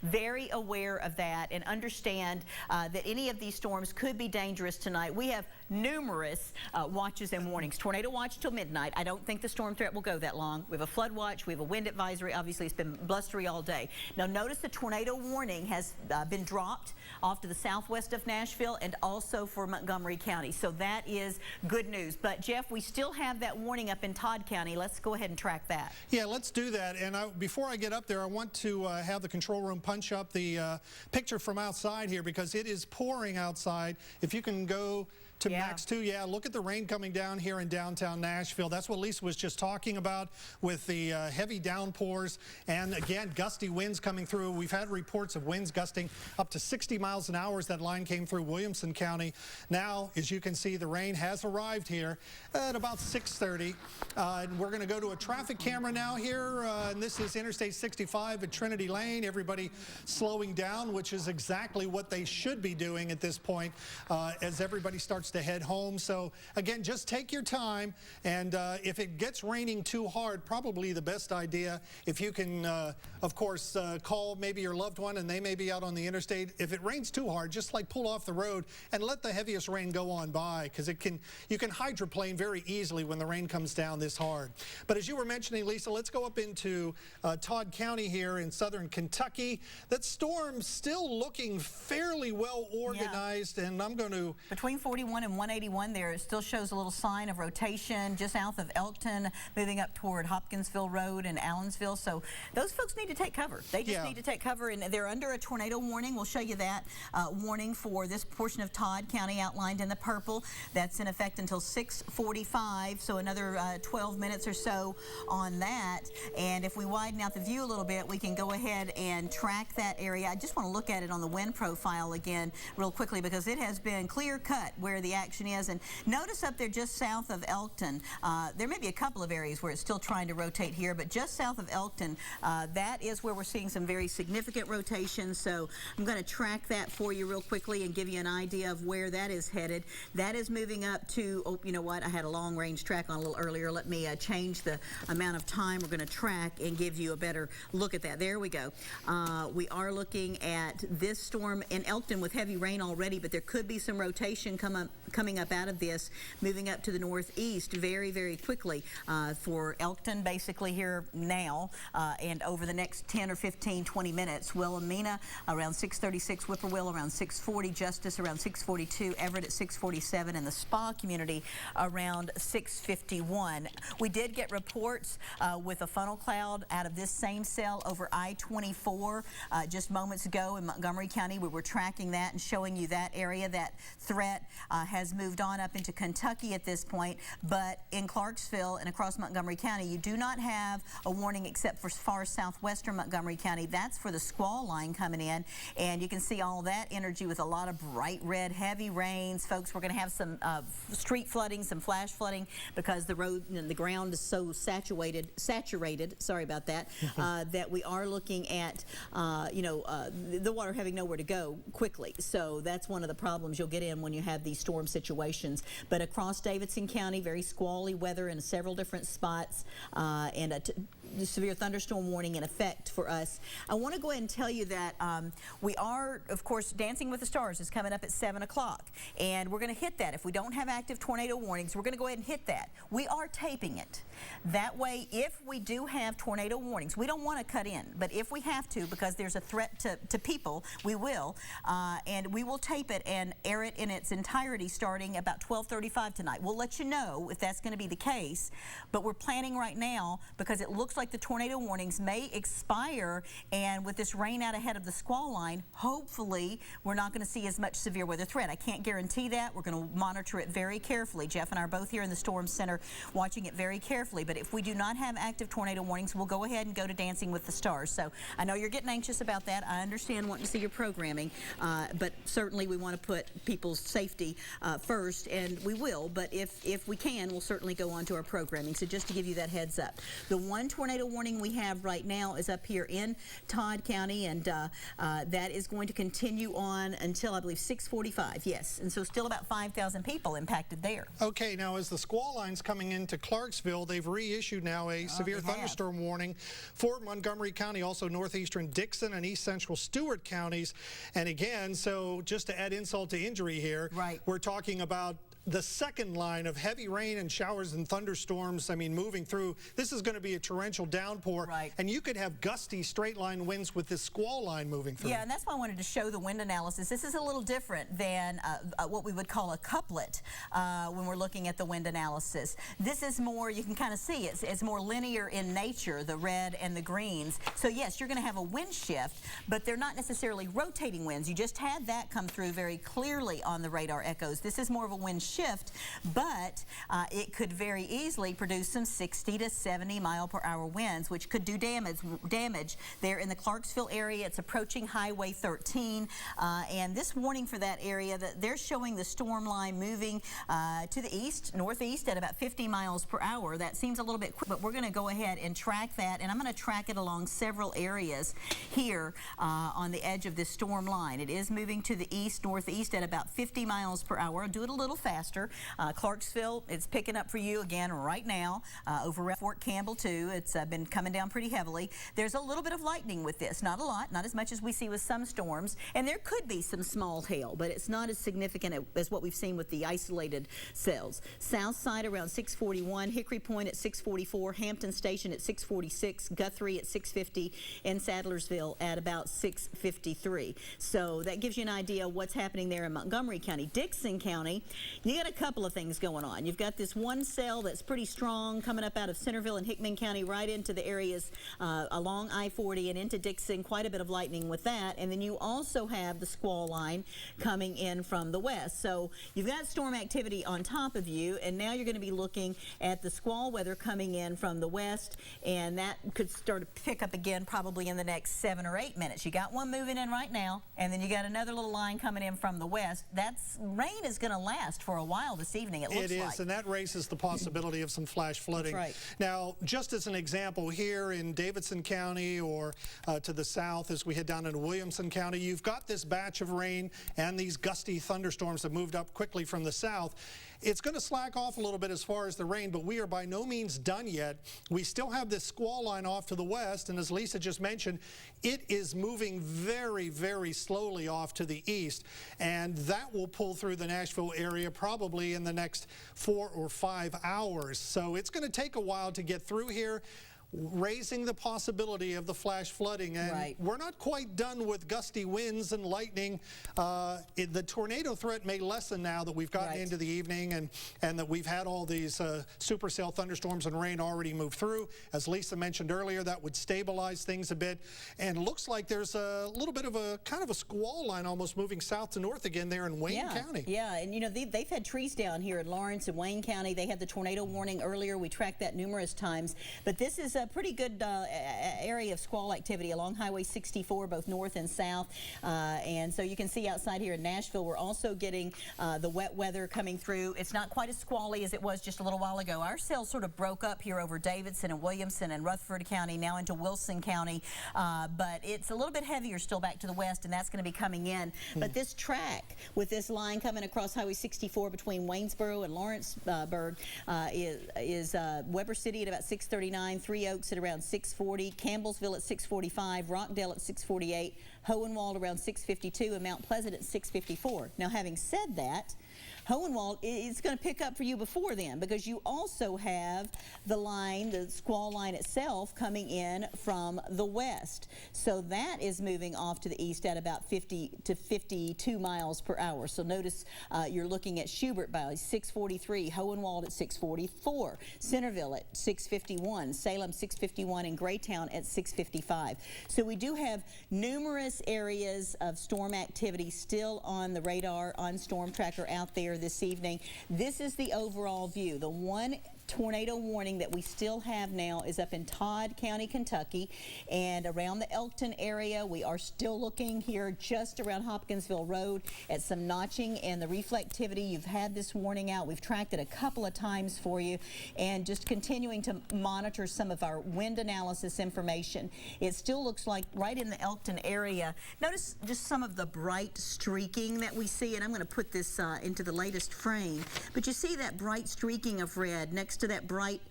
very aware of that and understand that any of these storms could be dangerous tonight. We have numerous watches and warnings. Tornado watch till midnight. I don't think the storm threat will go that long. We have a flood watch. We have a wind advisory. Obviously, it's been blustery all day. Now, notice the tornado warning has been dropped off to the southwest of Nashville and also for Montgomery County. So that is good news. But, Jeff, we still have that warning up in Todd County. Let's go ahead and track that. Yeah, let's do that. And before I get up there, I want to have the control room punch up the picture from outside here because it is pouring outside. If you can go to max 2, yeah, look at the rain coming down here in downtown Nashville. That's what Lisa was just talking about with the heavy downpours and, again, gusty winds coming through. We've had reports of winds gusting up to 60 miles an hour as that line came through Williamson County. Now, as you can see, the rain has arrived here at about 6:30. And we're going to go to a traffic camera now here, and this is Interstate 65 at Trinity Lane. Everybody slowing down, which is exactly what they should be doing at this point as everybody starts to head home. So again, just take your time, and if it gets raining too hard, probably the best idea, if you can of course call maybe your loved one and they may be out on the interstate. If it rains too hard, just like pull off the road and let the heaviest rain go on by, because you can hydroplane very easily when the rain comes down this hard. But as you were mentioning, Lisa, let's go up into Todd County here in southern Kentucky. That storm still looking fairly well organized, and I'm going to between 41 and 181 there, it still shows a little sign of rotation just south of Elkton, moving up toward Hopkinsville Road and Allensville. So those folks need to take cover. They just need to take cover, and they're under a tornado warning. We'll show you that warning for this portion of Todd County outlined in the purple. That's in effect until 6:45, so another 12 minutes or so on that. And if we widen out the view a little bit, we can go ahead and track that area. I just want to look at it on the wind profile again real quickly because it has been clear cut where the action is. And notice up there just south of Elkton, there may be a couple of areas where it's still trying to rotate here, but just south of Elkton, that is where we're seeing some very significant rotation. So I'm going to track that for you real quickly and give you an idea of where that is headed. That is moving up to, oh, you know what, I had a long range track on a little earlier. Let me change the amount of time we're going to track and give you a better look at that. There we go. We are looking at this storm in Elkton with heavy rain already, but there could be some rotation coming up out of this, moving up to the northeast very, very quickly for Elkton basically here now and over the next 10 or 15, 20 minutes. Wilhelmina around 6:36, Whippoorwill around 6:40, Justice around 6:42, Everett at 6:47, and the Spa community around 6:51. We did get reports with a funnel cloud out of this same cell over I-24 just moments ago in Montgomery County. We were tracking that and showing you that area. That threat has moved on up into Kentucky at this point, but in Clarksville and across Montgomery County, you do not have a warning except for far southwestern Montgomery County. That's for the squall line coming in, and you can see all that energy with a lot of bright red, heavy rains. Folks, we're going to have some street flooding, some flash flooding because the road and the ground is so saturated, sorry about that, that we are looking at, the water having nowhere to go quickly. So that's one of the problems you'll get in when you have these storm situations. But across Davidson County, very squally weather in several different spots and a severe thunderstorm warning in effect for us. I want to go ahead and tell you that we are, of course, Dancing with the Stars is coming up at 7 o'clock, and we're going to hit that. If we don't have active tornado warnings, we're going to go ahead and hit that. We are taping it. That way, if we do have tornado warnings, we don't want to cut in, but if we have to, because there's a threat to people, we will, and we will tape it and air it in its entirety starting about 12:35 tonight. We'll let you know if that's going to be the case, but we're planning right now because it looks like the tornado warnings may expire, and with this rain out ahead of the squall line, hopefully we're not going to see as much severe weather threat. I can't guarantee that. We're going to monitor it very carefully. Jeff and I are both here in the Storm Center watching it very carefully, but if we do not have active tornado warnings, we'll go ahead and go to Dancing with the Stars. So I know you're getting anxious about that. I understand wanting to see your programming, but certainly we want to put people's safety first, and we will, but if we can, we'll certainly go on to our programming. So just to give you that heads up. The one tornado tornado warning we have right now is up here in Todd County, and that is going to continue on until, I believe, 6:45. Yes, and so still about 5,000 people impacted there. Okay, now as the squall line's coming into Clarksville, they've reissued now a severe thunderstorm warning for Montgomery County, also northeastern Dixon and east central Stewart counties. And again, so just to add insult to injury here, we're talking about the second line of heavy rain and showers and thunderstorms, I mean, moving through. This is going to be a torrential downpour, and you could have gusty straight line winds with this squall line moving through. Yeah, and that's why I wanted to show the wind analysis. This is a little different than what we would call a couplet when we're looking at the wind analysis. This is more, you can kind of see it's more linear in nature, the red and the greens. So yes, you're going to have a wind shift, but they're not necessarily rotating winds. You just had that come through very clearly on the radar echoes. This is more of a wind shift, but it could very easily produce some 60 to 70 mile per hour winds, which could do damage there in the Clarksville area. It's approaching Highway 13, and this warning for that area, that they're showing the storm line moving to the east, northeast at about 50 miles per hour. That seems a little bit quick, but we're going to go ahead and track that, and I'm going to track it along several areas here on the edge of this storm line. It is moving to the east, northeast at about 50 miles per hour. I'll do it a little faster. Clarksville, it's picking up for you again right now. Over at Fort Campbell too, it's been coming down pretty heavily. There's a little bit of lightning with this, not a lot, not as much as we see with some storms, and there could be some small hail, but it's not as significant as what we've seen with the isolated cells. South side around 641, Hickory Point at 644, Hampton Station at 646, Guthrie at 650, and Sadlersville at about 653. So that gives you an idea of what's happening there in Montgomery County. Dixon County, you got a couple of things going on. You've got this one cell that's pretty strong coming up out of Centerville and Hickman County right into the areas along I-40 and into Dixon, quite a bit of lightning with that. And then you also have the squall line coming in from the west. So you've got storm activity on top of you, and now you're going to be looking at the squall weather coming in from the west, and that could start to pick up again probably in the next 7 or 8 minutes. You got one moving in right now, and then you got another little line coming in from the west. That's rain is going to last for a while this evening, it looks like. It is, and that raises the possibility of some flash flooding. That's right. Now, just as an example, here in Davidson County or to the south as we head down into Williamson County, you've got this batch of rain and these gusty thunderstorms that moved up quickly from the south. It's going to slack off a little bit as far as the rain, but we are by no means done yet. We still have this squall line off to the west, and as Lisa just mentioned, it is moving very, very slowly off to the east, and that will pull through the Nashville area probably in the next 4 or 5 hours. So it's going to take a while to get through here, raising the possibility of the flash flooding. And we're not quite done with gusty winds and lightning. The tornado threat may lessen now that we've gotten into the evening and that we've had all these supercell thunderstorms and rain already move through. As Lisa mentioned earlier, that would stabilize things a bit. And it looks like there's a little bit of a kind of a squall line almost moving south to north again there in Wayne County. Yeah, and you know, they've had trees down here in Lawrence and Wayne County. They had the tornado warning earlier. We tracked that numerous times. But this is a pretty good area of squall activity along Highway 64, both north and south. And so you can see outside here in Nashville, we're also getting the wet weather coming through. It's not quite as squally as it was just a little while ago. Our cells sort of broke up here over Davidson and Williamson and Rutherford County, now into Wilson County. But it's a little bit heavier still back to the west, and that's going to be coming in. But this track with this line coming across Highway 64 between Waynesboro and Lawrenceburg is Weber City at about 639, Three Oaks at around 640, Campbellsville at 645, Rockdale at 648, Hohenwald around 652, and Mount Pleasant at 654. Now, having said that, Hohenwald is going to pick up for you before then, because you also have the line, the squall line itself, coming in from the west. So that is moving off to the east at about 50 to 52 miles per hour. So notice you're looking at Schubert by 643, Hohenwald at 644, Centerville at 651, Salem 651, and Graytown at 655. So we do have numerous areas of storm activity still on the radar, on Storm Tracker out there this evening. This is the overall view. The one tornado warning that we still have now is up in Todd County, Kentucky, and around the Elkton area. We are still looking here just around Hopkinsville Road at some notching and the reflectivity. You've had this warning out. We've tracked it a couple of times for you, and just continuing to monitor some of our wind analysis information. It still looks like right in the Elkton area. Notice just some of the bright streaking that we see, and I'm going to put this into the latest frame, but you see that bright streaking of red next to that bright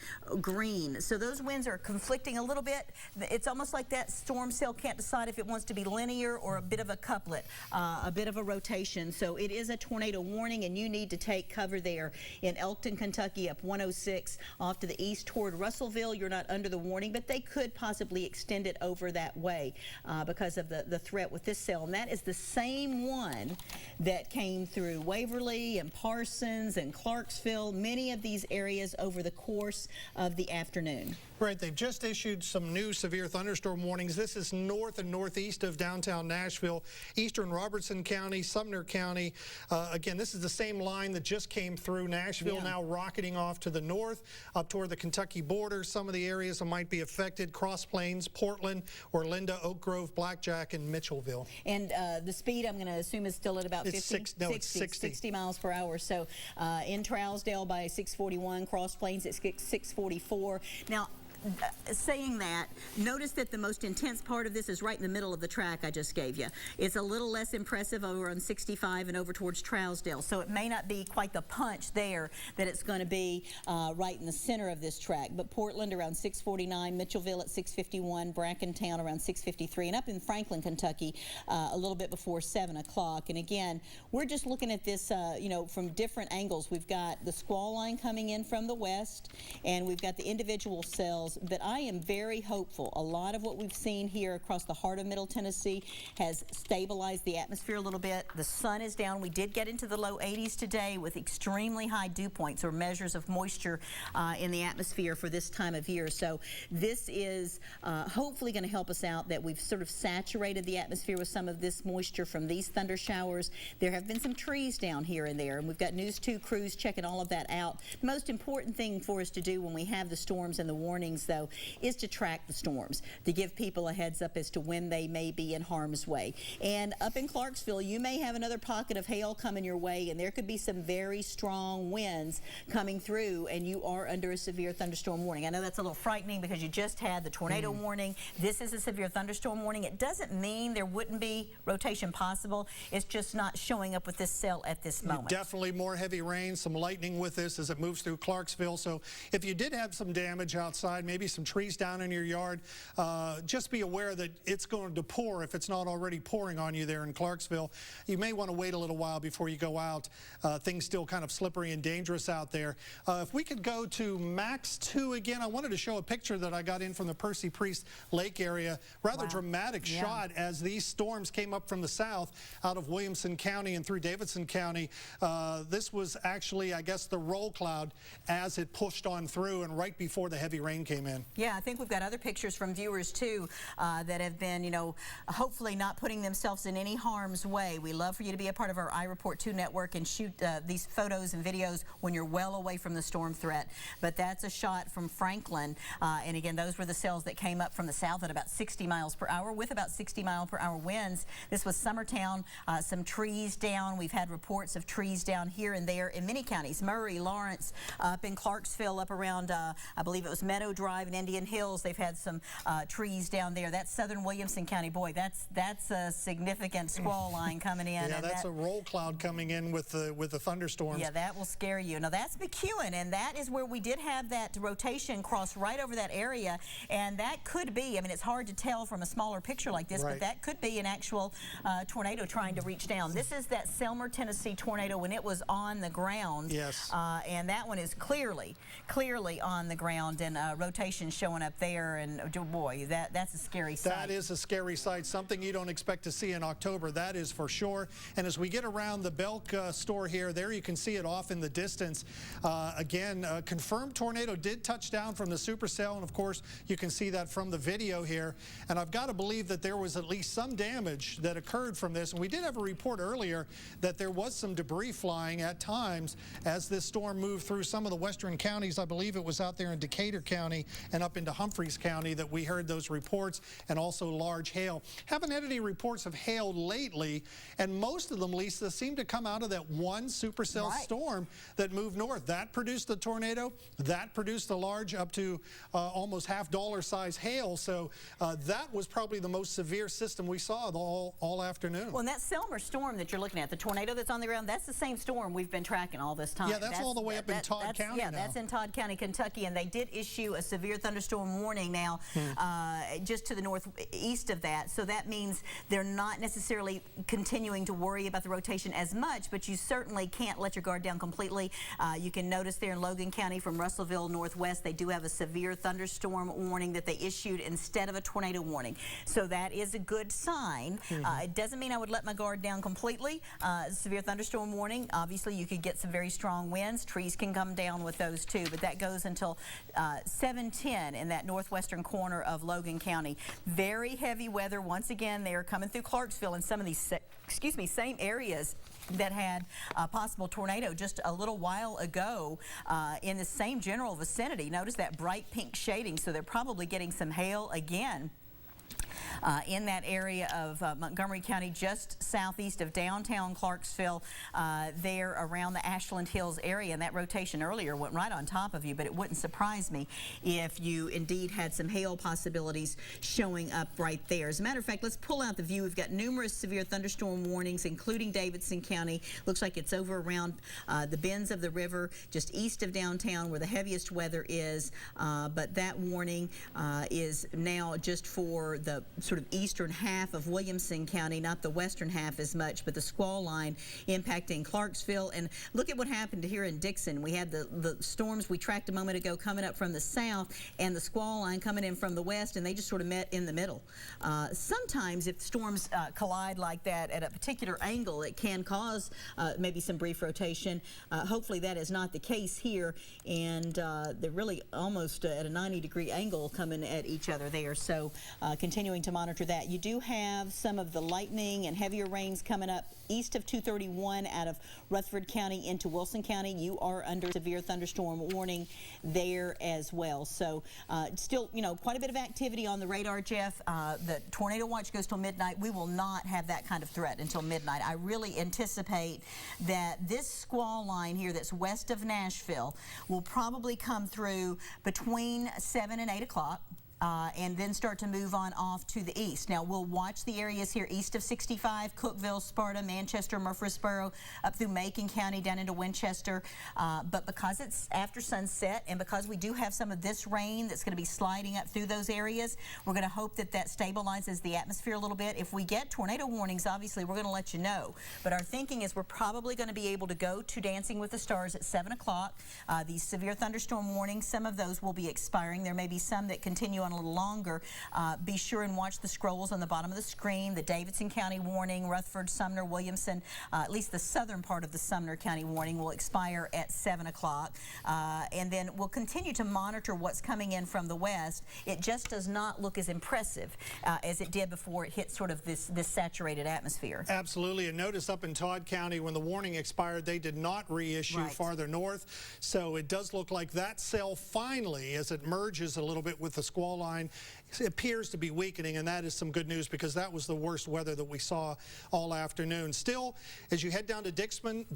green. So those winds are conflicting a little bit. It's almost like that storm cell can't decide if it wants to be linear or a bit of a couplet, a bit of a rotation. So it is a tornado warning, and you need to take cover there in Elkton, Kentucky, up 106 off to the east toward Russellville. You're not under the warning, but they could possibly extend it over that way because of the threat with this cell. And that is the same one that came through Waverly and Parsons and Clarksville, many of these areas over the course of the afternoon. Right, they've just issued some new severe thunderstorm warnings. This is north and northeast of downtown Nashville, eastern Robertson County, Sumner County. Again, this is the same line that just came through Nashville, now rocketing off to the north, up toward the Kentucky border. Some of the areas that might be affected: Cross Plains, Portland, Orlinda, Oak Grove, Blackjack, and Mitchellville. And the speed, I'm going to assume, is still at about 50? It's 60 miles per hour. So in Trousdale by 641, Cross Plains at 644. Now, saying that, notice that the most intense part of this is right in the middle of the track I just gave you. It's a little less impressive over on 65 and over towards Trousdale, so it may not be quite the punch there that it's going to be right in the center of this track. But Portland around 649, Mitchellville at 651, Brackentown around 653, and up in Franklin, Kentucky, a little bit before 7 o'clock. And again, we're just looking at this, you know, from different angles. We've got the squall line coming in from the west, and we've got the individual cells. But I am very hopeful. A lot of what we've seen here across the heart of Middle Tennessee has stabilized the atmosphere a little bit. The sun is down. We did get into the low 80s today with extremely high dew points, or measures of moisture in the atmosphere for this time of year. So this is hopefully going to help us out, that we've sort of saturated the atmosphere with some of this moisture from these thunder showers. There have been some trees down here and there, and we've got News 2 crews checking all of that out. The most important thing for us to do when we have the storms and the warnings, though, is to track the storms, to give people a heads up as to when they may be in harm's way. And up in Clarksville, you may have another pocket of hail coming your way, and there could be some very strong winds coming through, and you are under a severe thunderstorm warning. I know that's a little frightening because you just had the tornado warning. This is a severe thunderstorm warning. It doesn't mean there wouldn't be rotation possible. It's just not showing up with this cell at this moment. Definitely more heavy rain, some lightning with this as it moves through Clarksville. So if you did have some damage outside, maybe some trees down in your yard, just be aware that it's going to pour if it's not already pouring on you there in Clarksville. You may want to wait a little while before you go out. Things still kind of slippery and dangerous out there. If we could go to Max 2 again, I wanted to show a picture that I got in from the Percy Priest Lake area. Rather dramatic shot as these storms came up from the south out of Williamson County and through Davidson County. This was actually, I guess, the roll cloud as it pushed on through and right before the heavy rain came in. Yeah, I think we've got other pictures from viewers too that have been, you know, hopefully not putting themselves in any harm's way. We love for you to be a part of our iReport 2 network and shoot these photos and videos when you're well away from the storm threat. But that's a shot from Franklin, and again, those were the cells that came up from the south at about 60 miles per hour with about 60-mile-per-hour winds. This was Summertown, some trees down. We've had reports of trees down here and there in many counties: Murray, Lawrence, up in Clarksville, up around I believe it was Meadow Drive and Indian Hills. They've had some trees down there. That's southern Williamson County. Boy, that's a significant squall line coming in. Yeah, that's a roll cloud coming in with the thunderstorms. Yeah, that will scare you. Now that's McEwen, and that is where we did have that rotation cross right over that area, and that could be, I mean, it's hard to tell from a smaller picture like this, but that could be an actual tornado trying to reach down. This is that Selmer, Tennessee tornado when it was on the ground. Yes. And that one is clearly on the ground and rotating rotation showing up there, and oh boy, that's a scary sight. That is a scary sight, something you don't expect to see in October, that is for sure. And as we get around the Belk store here, there you can see it off in the distance. Again, confirmed tornado did touch down from the supercell, and of course you can see that from the video here. And I've got to believe that there was at least some damage that occurred from this. And we did have a report earlier that there was some debris flying at times as this storm moved through some of the western counties. I believe it was out there in Decatur County and up into Humphreys County that we heard those reports, and also large hail. Haven't had any reports of hail lately, and most of them, Lisa, seem to come out of that one supercell storm that moved north. That produced the tornado, that produced the large up to almost $half-dollar size hail. So that was probably the most severe system we saw all afternoon. Well, and that Selmer storm that you're looking at, the tornado that's on the ground, that's the same storm we've been tracking all this time. Yeah, that's all the way up in Todd County Yeah, now. that's in Todd County, Kentucky, and they did issue a severe thunderstorm warning now just to the northeast of that. So that means they're not necessarily continuing to worry about the rotation as much, but you certainly can't let your guard down completely. You can notice there in Logan County from Russellville northwest, they do have a severe thunderstorm warning that they issued instead of a tornado warning. So that is a good sign. It doesn't mean I would let my guard down completely. Severe thunderstorm warning, obviously you could get some very strong winds. Trees can come down with those too, but that goes until 7:10 in that northwestern corner of Logan County. Very heavy weather. Once again, they are coming through Clarksville and some of these, same areas that had a possible tornado just a little while ago in the same general vicinity. Notice that bright pink shading, so they're probably getting some hail again. In that area of Montgomery County, just southeast of downtown Clarksville, there around the Ashland Hills area. And that rotation earlier went right on top of you, but it wouldn't surprise me if you indeed had some hail possibilities showing up right there. As a matter of fact, let's pull out the view. We've got numerous severe thunderstorm warnings, including Davidson County. Looks like it's over around the bends of the river, just east of downtown where the heaviest weather is. But that warning is now just for the sort of eastern half of Williamson County, not the western half as much, but the squall line impacting Clarksville. And look at what happened here in Dixon. We had the storms we tracked a moment ago coming up from the south and the squall line coming in from the west, and they just sort of met in the middle. Sometimes if storms collide like that at a particular angle, it can cause maybe some brief rotation. Hopefully that is not the case here, and they're really almost at a 90-degree angle coming at each other there. So continuing to monitor that. You do have some of the lightning and heavier rains coming up east of 231 out of Rutherford County into Wilson County. You are under severe thunderstorm warning there as well. So still, quite a bit of activity on the radar, Jeff. The tornado watch goes till midnight. We will not have that kind of threat until midnight. I really anticipate that this squall line here that's west of Nashville will probably come through between 7 and 8 o'clock. And then start to move on off to the east. Now, we'll watch the areas here east of 65, Cookeville, Sparta, Manchester, Murfreesboro, up through Macon County, down into Winchester. But because it's after sunset and because we do have some of this rain that's going to be sliding up through those areas, we're going to hope that that stabilizes the atmosphere a little bit. If we get tornado warnings, obviously, we're going to let you know. But our thinking is we're probably going to be able to go to Dancing with the Stars at 7 o'clock. These severe thunderstorm warnings, some of those will be expiring. There may be some that continue on a little longer. Be sure and watch the scrolls on the bottom of the screen. The Davidson County warning, Rutherford, Sumner, Williamson, at least the southern part of the Sumner County warning will expire at 7 o'clock. And then we'll continue to monitor what's coming in from the west. It just does not look as impressive as it did before it hit sort of this saturated atmosphere. Absolutely. And notice up in Todd County when the warning expired, they did not reissue farther north. So it does look like that cell finally, as it merges a little bit with the squall line, it appears to be weakening, and that is some good news because that was the worst weather that we saw all afternoon. Still, as you head down to Dixon,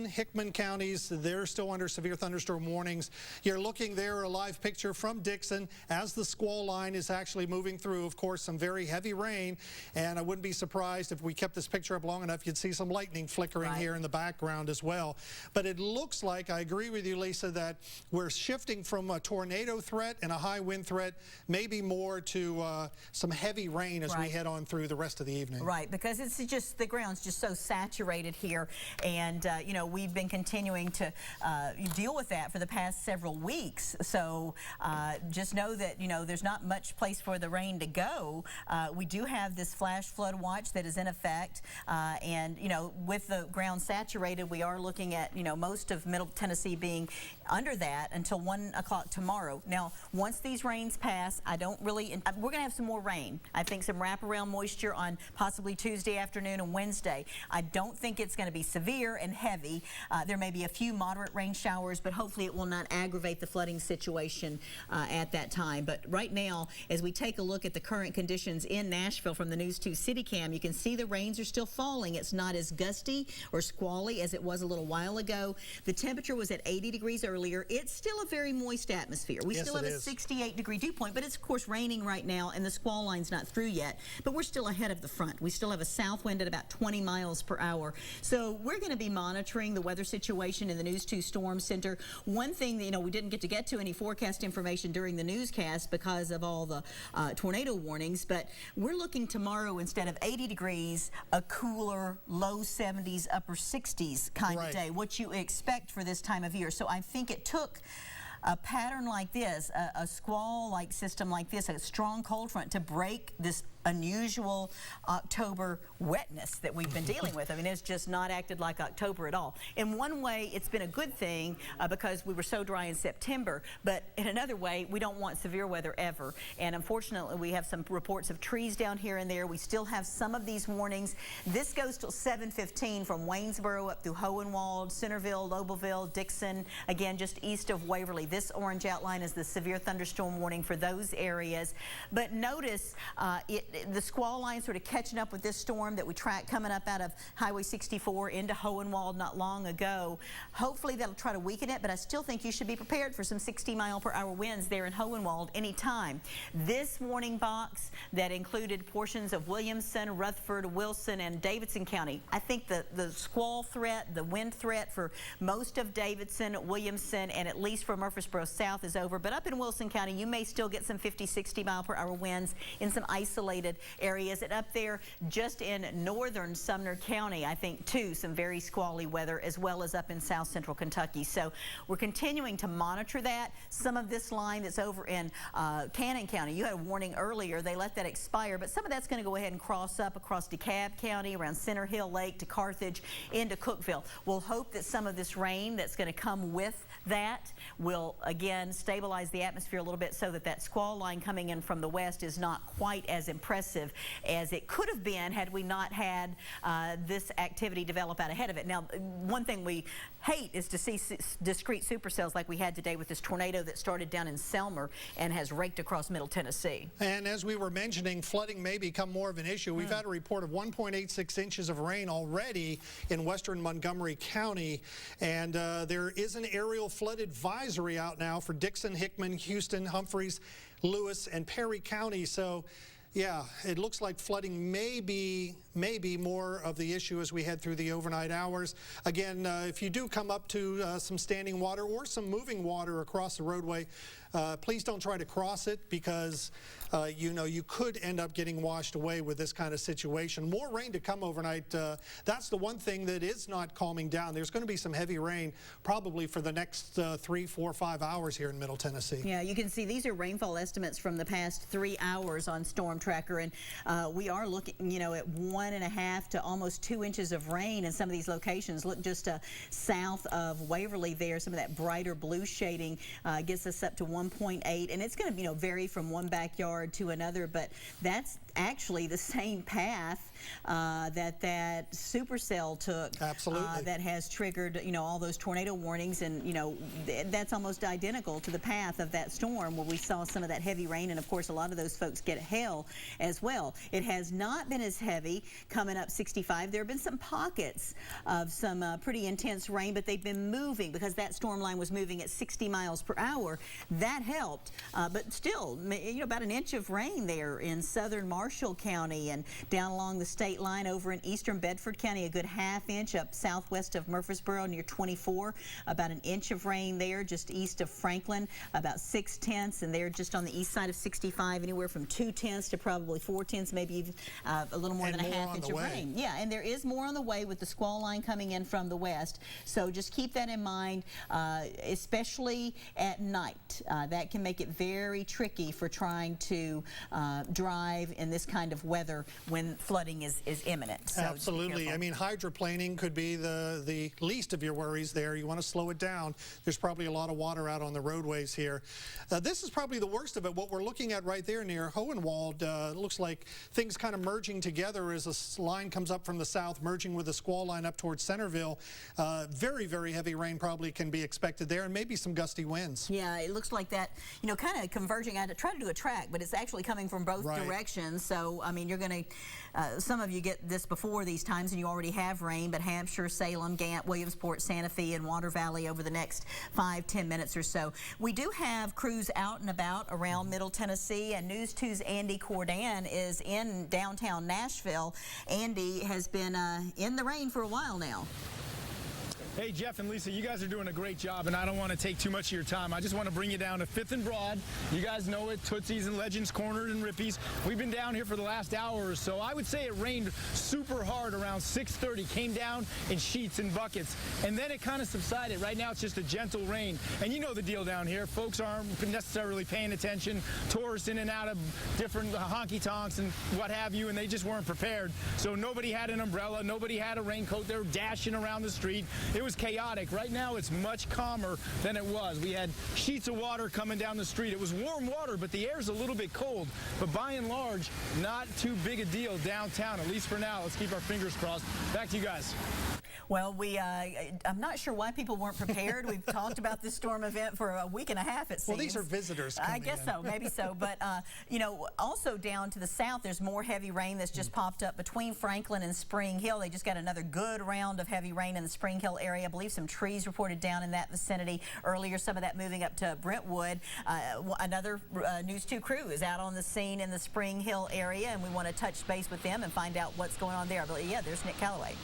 Hickman counties, they're still under severe thunderstorm warnings. You're looking there, a live picture from Dixon as the squall line is actually moving through. Of course, some very heavy rain, and I wouldn't be surprised if we kept this picture up long enough, you'd see some lightning flickering here in the background as well. But it looks like, I agree with you, Lisa, that we're shifting from a tornado threat and a high wind threat maybe more forward to some heavy rain as we head on through the rest of the evening. Right, because it's just, the ground's just so saturated here, and you know, we've been continuing to deal with that for the past several weeks. So just know that, you know, there's not much place for the rain to go. We do have this flash flood watch that is in effect, and you know, with the ground saturated, we are looking at, you know, most of Middle Tennessee being under that until 1 o'clock tomorrow. Now, once these rains pass, I don't really, we're going to have some more rain. I think some wraparound moisture on possibly Tuesday afternoon and Wednesday. I don't think it's going to be severe and heavy. There may be a few moderate rain showers, but hopefully it will not aggravate the flooding situation at that time. But right now, as we take a look at the current conditions in Nashville from the News 2 City Cam, you can see the rains are still falling. It's not as gusty or squally as it was a little while ago. The temperature was at 80 degrees earlier. It's still a very moist atmosphere. We still have a 68-degree dew point, but it's of course raining right now, and the squall line's not through yet. But we're still ahead of the front. We still have a south wind at about 20 miles per hour. So we're going to be monitoring the weather situation in the News 2 Storm Center. One thing that, you know, we didn't get to any forecast information during the newscast because of all the tornado warnings, but we're looking tomorrow, instead of 80 degrees, a cooler low 70s, upper 60s kind of day, what you expect for this time of year. So I think it took a pattern like this, a squall-like system like this, a strong cold front to break this unusual October wetness that we've been dealing with. I mean, it's just not acted like October at all. In one way, it's been a good thing because we were so dry in September, but in another way, we don't want severe weather ever. And unfortunately, we have some reports of trees down here and there. We still have some of these warnings. This goes till 7:15 from Waynesboro up through Hohenwald, Centerville, Lobelville, Dixon, again, just east of Waverly. This orange outline is the severe thunderstorm warning for those areas. But notice the squall line sort of catching up with this storm that we tracked coming up out of Highway 64 into Hohenwald not long ago. Hopefully that'll try to weaken it, but I still think you should be prepared for some 60-mile-per-hour winds there in Hohenwald anytime. This warning box that included portions of Williamson, Rutherford, Wilson, and Davidson County. I think the squall threat, the wind threat for most of Davidson, Williamson, and at least for Murfreesboro South is over. But up in Wilson County, you may still get some 50, 60-mile-per-hour winds in some isolated areas, and up there just in northern Sumner County, I think too, some very squally weather, as well as up in south central Kentucky. So we're continuing to monitor that. Some of this line that's over in Cannon County, you had a warning earlier, they let that expire, but some of that's going to go ahead and cross up across DeKalb County, around Center Hill Lake to Carthage into Cookeville. We'll hope that some of this rain that's going to come with that will again stabilize the atmosphere a little bit so that that squall line coming in from the west is not quite as impressive as it could have been had we not had this activity develop out ahead of it. Now, one thing we hate is to see discrete supercells like we had today with this tornado that started down in Selmer and has raked across Middle Tennessee. And as we were mentioning, flooding may become more of an issue. We've had a report of 1.86 inches of rain already in western Montgomery County, and there is an aerial flood advisory out now for Dixon, Hickman, Houston, Humphreys, Lewis, and Perry County. So yeah, it looks like flooding may be more of the issue as we head through the overnight hours. Again, if you do come up to some standing water or some moving water across the roadway, please don't try to cross it because you know, you could end up getting washed away with this kind of situation. More rain to come overnight. That's the one thing that is not calming down. There's going to be some heavy rain probably for the next 3, 4, 5 hours here in Middle Tennessee. Yeah, you can see these are rainfall estimates from the past 3 hours on Storm Tracker, and we are looking, you know, at 1.5 to almost 2 inches of rain in some of these locations. Look just south of Waverly there, some of that brighter blue shading gets us up to 1.8, and it's going to, you know, vary from one backyard to another, but that's actually the same path that supercell took. Absolutely. That has triggered, you know, all those tornado warnings, and you know, that's almost identical to the path of that storm where we saw some of that heavy rain, and of course a lot of those folks get hail as well. It has not been as heavy coming up 65. There have been some pockets of some pretty intense rain, but they've been moving because that storm line was moving at 60 miles per hour. That helped, but still, you know, about an inch of rain there in southern Marshall Marshall County and down along the state line over in eastern Bedford County, a good ½ inch up southwest of Murfreesboro near 24, about an inch of rain there just east of Franklin, about 6/10, and they're just on the east side of 65, anywhere from 2/10 to probably 4/10, maybe even a little more than a ½ inch of rain. Yeah, and there is more on the way with the squall line coming in from the west, so just keep that in mind, especially at night. That can make it very tricky for trying to drive in this kind of weather when flooding is imminent. So absolutely. I mean, hydroplaning could be the least of your worries there. You want to slow it down. There's probably a lot of water out on the roadways here. This is probably the worst of it. What we're looking at right there near Hohenwald, looks like things kind of merging together as a line comes up from the south, merging with the squall line up towards Centerville. Very, very heavy rain probably can be expected there, and maybe some gusty winds. Yeah, it looks like that, you know, kind of converging. I try to do a track, but it's actually coming from both directions. So, I mean, you're going to, some of you get this before these times and you already have rain, but Hampshire, Salem, Gant, Williamsport, Santa Fe, and Water Valley over the next 5-10 minutes or so. We do have crews out and about around Middle Tennessee, and News 2's Andy Cordan is in downtown Nashville. Andy has been in the rain for a while now. Hey, Jeff and Lisa, you guys are doing a great job, and I don't want to take too much of your time. I just want to bring you down to 5th and Broad. You guys know it, Tootsie's and Legends Corner and Rippies. We've been down here for the last hour or so. I would say it rained super hard around 6:30, came down in sheets and buckets, and then it kind of subsided. Right now it's just a gentle rain, and you know the deal down here. Folks aren't necessarily paying attention. Tourists in and out of different honky-tonks and what have you, and they just weren't prepared. So nobody had an umbrella, nobody had a raincoat. They were dashing around the street. It was chaotic. Right now it's much calmer than it was. We had sheets of water coming down the street. It was warm water, but the air's a little bit cold. But by and large, not too big a deal downtown, at least for now. Let's keep our fingers crossed. Back to you guys. Well, I'm not sure why people weren't prepared. We've talked about this storm event for a week and a half, it seems. Well, these are visitors coming I guess in. so, maybe so. But, you know, also down to the south, there's more heavy rain that's just popped up between Franklin and Spring Hill. They just got another good round of heavy rain in the Spring Hill area. I believe some trees reported down in that vicinity earlier, some of that moving up to Brentwood. Another News 2 crew is out on the scene in the Spring Hill area, and we want to touch base with them and find out what's going on there. But, yeah, there's Nick Calloway.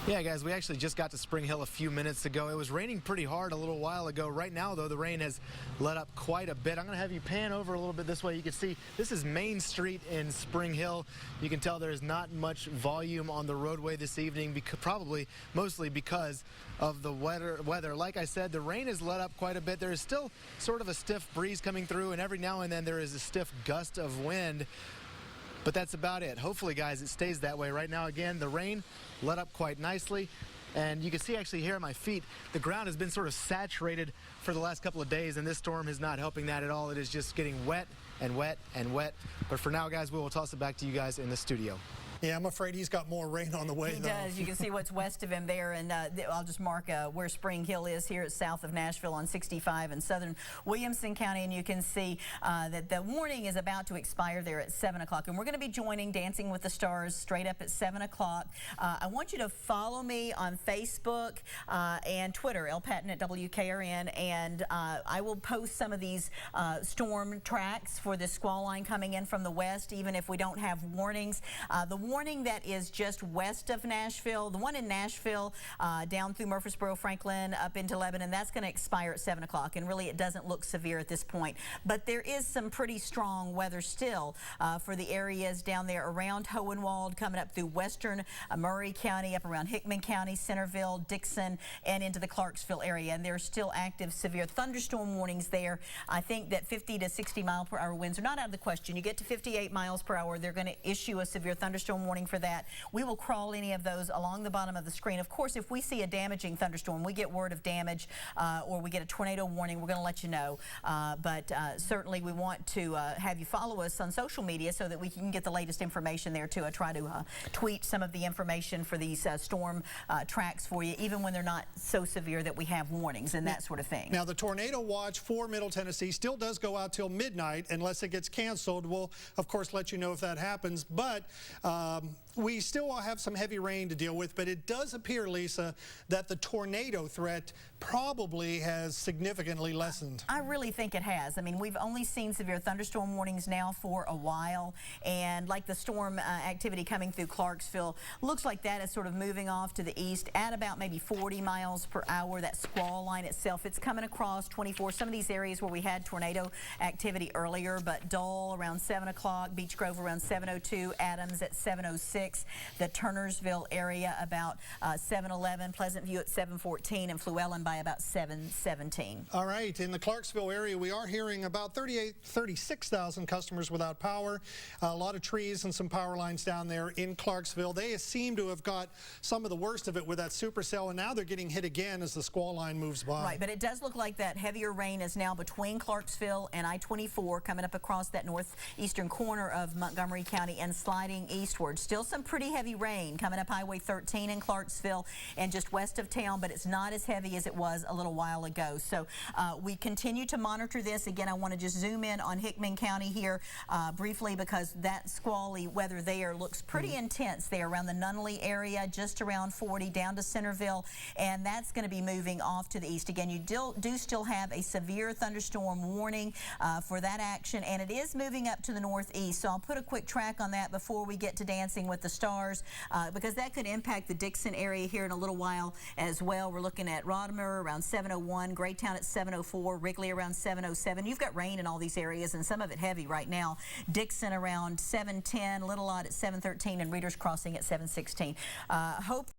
Yeah, guys, we actually just got to Spring Hill a few minutes ago. It was raining pretty hard a little while ago. Right now, though, the rain has let up quite a bit. I'm going to have you pan over a little bit this way. You can see this is Main Street in Spring Hill. You can tell there's not much volume on the roadway this evening, probably mostly because of the weather. Like I said, the rain has let up quite a bit. There is still sort of a stiff breeze coming through, and every now and then there is a stiff gust of wind. But that's about it. Hopefully, guys, it stays that way. Right now, again, the rain let up quite nicely. And you can see actually here at my feet, the ground has been sort of saturated for the last couple of days, and this storm is not helping that at all. It is just getting wet and wet and wet. But for now, guys, we will toss it back to you guys in the studio. Yeah, I'm afraid he's got more rain on the way, He does. You can see what's west of him there, and I'll just mark where Spring Hill is here. It's south of Nashville on 65 in southern Williamson County, and you can see that the warning is about to expire there at 7 o'clock. And we're going to be joining Dancing with the Stars straight up at 7 o'clock. I want you to follow me on Facebook and Twitter, El Patton at WKRN, and I will post some of these storm tracks for the squall line coming in from the west, even if we don't have warnings. The warning that is just west of Nashville, the one in Nashville down through Murfreesboro, Franklin, up into Lebanon, that's going to expire at 7 o'clock, and really it doesn't look severe at this point. But there is some pretty strong weather still for the areas down there around Hohenwald, coming up through western Murray County, up around Hickman County, Centerville, Dixon, and into the Clarksville area. And there's still active severe thunderstorm warnings there. I think that 50 to 60 mile per hour winds are not out of the question. You get to 58 miles per hour, they're going to issue a severe thunderstorm warning for that. We will crawl any of those along the bottom of the screen. Of course, if we see a damaging thunderstorm, we get word of damage or we get a tornado warning, we're going to let you know. But certainly we want to have you follow us on social media so that we can get the latest information there too. I try to tweet some of the information for these storm tracks for you, even when they're not so severe that we have warnings and that sort of thing. Now, the tornado watch for Middle Tennessee still does go out till midnight unless it gets canceled. We'll, of course, let you know if that happens. But we still will have some heavy rain to deal with, but it does appear, Lisa, that the tornado threat probably has significantly lessened. I really think it has. I mean, we've only seen severe thunderstorm warnings now for a while, and like the storm activity coming through Clarksville, looks like that is sort of moving off to the east at about maybe 40 miles per hour. That squall line itself, it's coming across 24. Some of these areas where we had tornado activity earlier, but Dole around 7 o'clock, Beech Grove around 7:02, Adams at 7:06, the Turnersville area about 7:11, Pleasant View at 7:14, and Fluellen by about 7:17. All right, in the Clarksville area, we are hearing about 36,000 customers without power. A lot of trees and some power lines down there in Clarksville. They seem to have got some of the worst of it with that supercell, and now they're getting hit again as the squall line moves by. Right, but it does look like that heavier rain is now between Clarksville and I-24, coming up across that northeastern corner of Montgomery County and sliding eastward. Still some pretty heavy rain coming up Highway 13 in Clarksville and just west of town, but it's not as heavy as it was a little while ago. So we continue to monitor this. Again, I want to just zoom in on Hickman County here briefly, because that squally weather there looks pretty intense there around the Nunnally area, just around 40 down to Centerville, and that's going to be moving off to the east. Again, you do still have a severe thunderstorm warning for that action, and it is moving up to the northeast. So I'll put a quick track on that before we get to Dancing with the Stars, because that could impact the Dixon area here in a little while as well. We're looking at Rodimer around 7:01, Graytown at 7:04, Wrigley around 7:07. You've got rain in all these areas, and some of it heavy right now. Dixon around 7:10, Little Lot at 7:13, and Reeders Crossing at 7:16. Hope